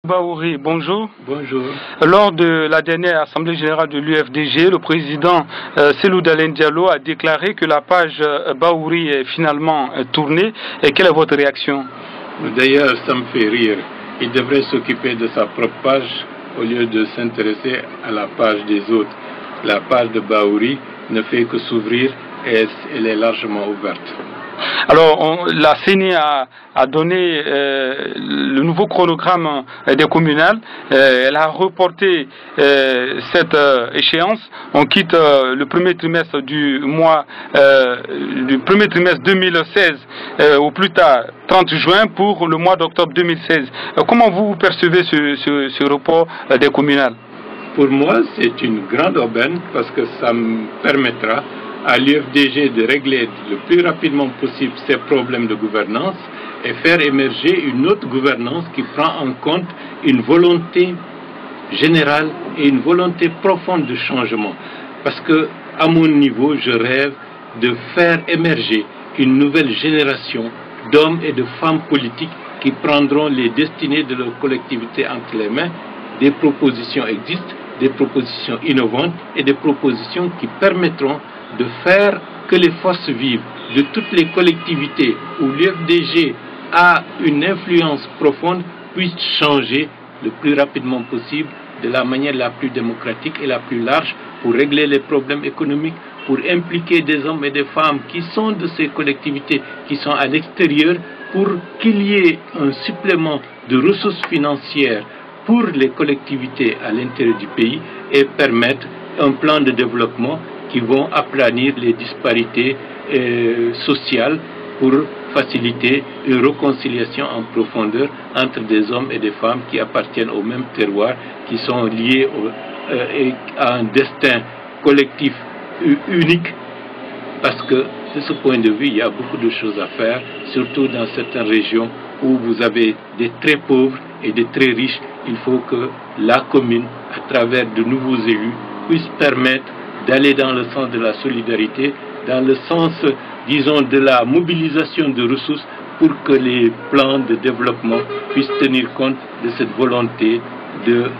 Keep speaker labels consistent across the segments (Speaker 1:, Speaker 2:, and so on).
Speaker 1: Baouri, bonjour.
Speaker 2: Bonjour.
Speaker 1: Lors de la dernière Assemblée générale de l'UFDG, le président Cellou Dalein Diallo a déclaré que la page Baouri est finalement tournée. Et quelle est votre réaction?
Speaker 2: D'ailleurs, ça me fait rire. Il devrait s'occuper de sa propre page au lieu de s'intéresser à la page des autres. La page de Baouri ne fait que s'ouvrir et elle est largement ouverte.
Speaker 1: Alors, la CENI a donné le nouveau chronogramme des communales. Elle a reporté cette échéance. On quitte le premier trimestre du premier trimestre 2016 au plus tard 30 juin pour le mois d'octobre 2016. Comment vous percevez ce report des communales?
Speaker 2: Pour moi, c'est une grande aubaine parce que ça me permettra à l'UFDG de régler le plus rapidement possible ses problèmes de gouvernance et faire émerger une autre gouvernance qui prend en compte une volonté générale et une volonté profonde de changement. Parce que, à mon niveau, je rêve de faire émerger une nouvelle génération d'hommes et de femmes politiques qui prendront les destinées de leur collectivité entre les mains. Des propositions existent, des propositions innovantes et des propositions qui permettront de faire que les forces vives de toutes les collectivités où l'UFDG a une influence profonde puissent changer le plus rapidement possible de la manière la plus démocratique et la plus large pour régler les problèmes économiques, pour impliquer des hommes et des femmes qui sont de ces collectivités, qui sont à l'extérieur, pour qu'il y ait un supplément de ressources financières pour les collectivités à l'intérieur du pays et permettre un plan de développement qui vont aplanir les disparités sociales pour faciliter une réconciliation en profondeur entre des hommes et des femmes qui appartiennent au même terroir, qui sont liés à un destin collectif unique, parce que de ce point de vue, il y a beaucoup de choses à faire, surtout dans certaines régions où vous avez des très pauvres et des très riches. Il faut que la commune, à travers de nouveaux élus, puisse permettre d'aller dans le sens de la solidarité, dans le sens, disons, de la mobilisation de ressources pour que les plans de développement puissent tenir compte de cette volonté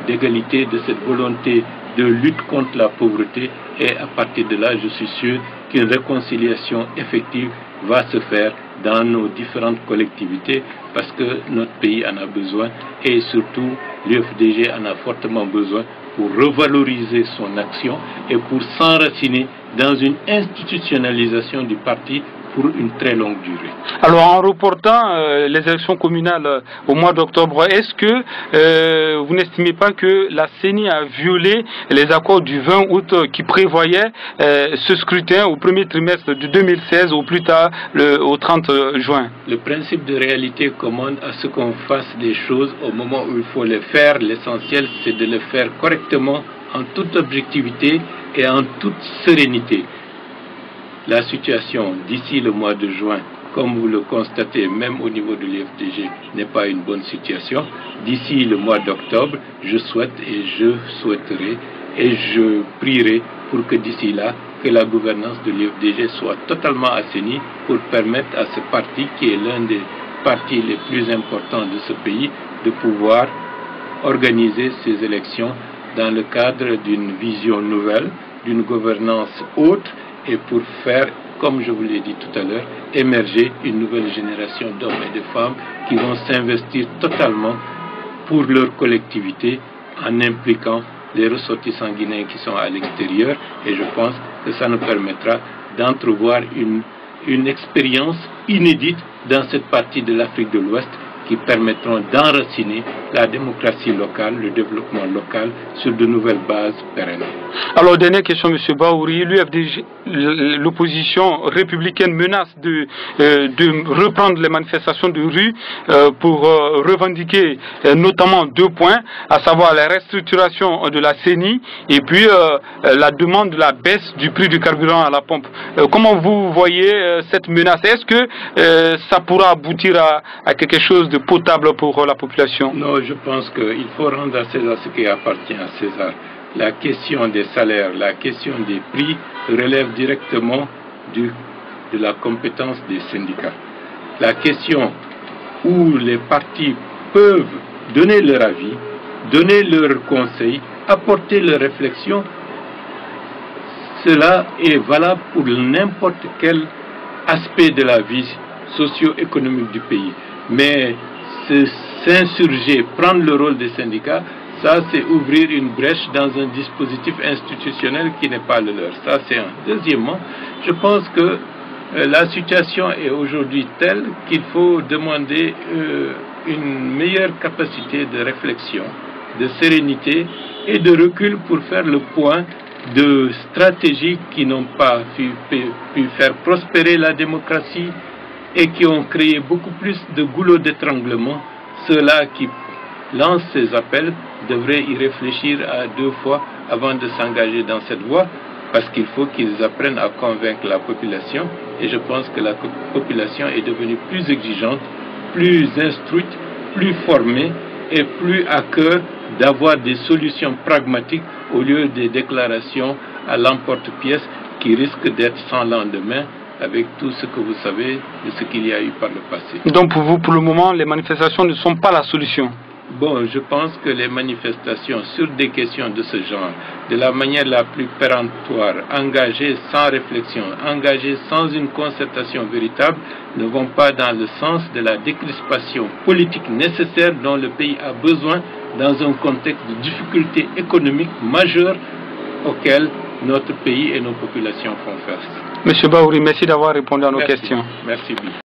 Speaker 2: d'égalité, de cette volonté de lutte contre la pauvreté. Et à partir de là, je suis sûr qu'une réconciliation effective va se faire dans nos différentes collectivités parce que notre pays en a besoin et surtout l'UFDG en a fortement besoin pour revaloriser son action et pour s'enraciner dans une institutionnalisation du parti pour une très longue durée.
Speaker 1: Alors, en reportant les élections communales au mois d'octobre, est-ce que vous n'estimez pas que la CENI a violé les accords du 20 août qui prévoyaient ce scrutin au premier trimestre de 2016 ou plus tard au 30 juin?
Speaker 2: Le principe de réalité commande à ce qu'on fasse des choses au moment où il faut les faire. L'essentiel, c'est de les faire correctement, en toute objectivité et en toute sérénité. La situation d'ici le mois de juin, comme vous le constatez même au niveau de l'UFDG, n'est pas une bonne situation. D'ici le mois d'octobre, je souhaite et je souhaiterai et je prierai pour que d'ici là, que la gouvernance de l'UFDG soit totalement assainie pour permettre à ce parti, qui est l'un des partis les plus importants de ce pays, de pouvoir organiser ces élections dans le cadre d'une vision nouvelle, d'une gouvernance haute, et pour faire, comme je vous l'ai dit tout à l'heure, émerger une nouvelle génération d'hommes et de femmes qui vont s'investir totalement pour leur collectivité en impliquant les ressortissants guinéens qui sont à l'extérieur. Et je pense que ça nous permettra d'entrevoir une expérience inédite dans cette partie de l'Afrique de l'Ouest qui permettront d'enraciner la démocratie locale, le développement local sur de nouvelles bases pérennes.
Speaker 1: Alors, dernière question, M. Baouri. L'UFDG, l'opposition républicaine menace de reprendre les manifestations de rue pour revendiquer notamment 2 points, à savoir la restructuration de la CENI et puis la demande de la baisse du prix du carburant à la pompe. Comment vous voyez cette menace? Est-ce que ça pourra aboutir à quelque chose de potable pour la population?
Speaker 2: Non, je pense qu'il faut rendre à César ce qui appartient à César. La question des salaires, la question des prix relève directement de la compétence des syndicats. La question où les partis peuvent donner leur avis, donner leurs conseils, apporter leurs réflexions. Cela est valable pour n'importe quel aspect de la vie socio-économique du pays. Mais s'insurger, prendre le rôle des syndicats, ça c'est ouvrir une brèche dans un dispositif institutionnel qui n'est pas le leur. Ça c'est un. Deuxièmement, je pense que la situation est aujourd'hui telle qu'il faut demander une meilleure capacité de réflexion, de sérénité et de recul pour faire le point de stratégies qui n'ont pas pu faire prospérer la démocratie et qui ont créé beaucoup plus de goulots d'étranglement. Ceux-là qui lancent ces appels devraient y réfléchir à 2 fois avant de s'engager dans cette voie, parce qu'il faut qu'ils apprennent à convaincre la population, et je pense que la population est devenue plus exigeante, plus instruite, plus formée et plus à cœur d'avoir des solutions pragmatiques au lieu des déclarations à l'emporte-pièce qui risquent d'être sans lendemain avec tout ce que vous savez de ce qu'il y a eu par le passé.
Speaker 1: Donc pour vous, pour le moment, les manifestations ne sont pas la solution?
Speaker 2: Bon, je pense que les manifestations sur des questions de ce genre, de la manière la plus péremptoire, engagées sans réflexion, engagées sans une concertation véritable, ne vont pas dans le sens de la décrispation politique nécessaire dont le pays a besoin dans un contexte de difficultés économiques majeures auxquelles notre pays et nos populations font face.
Speaker 1: Monsieur Bahouri, merci d'avoir répondu à nos questions.
Speaker 2: Merci bien.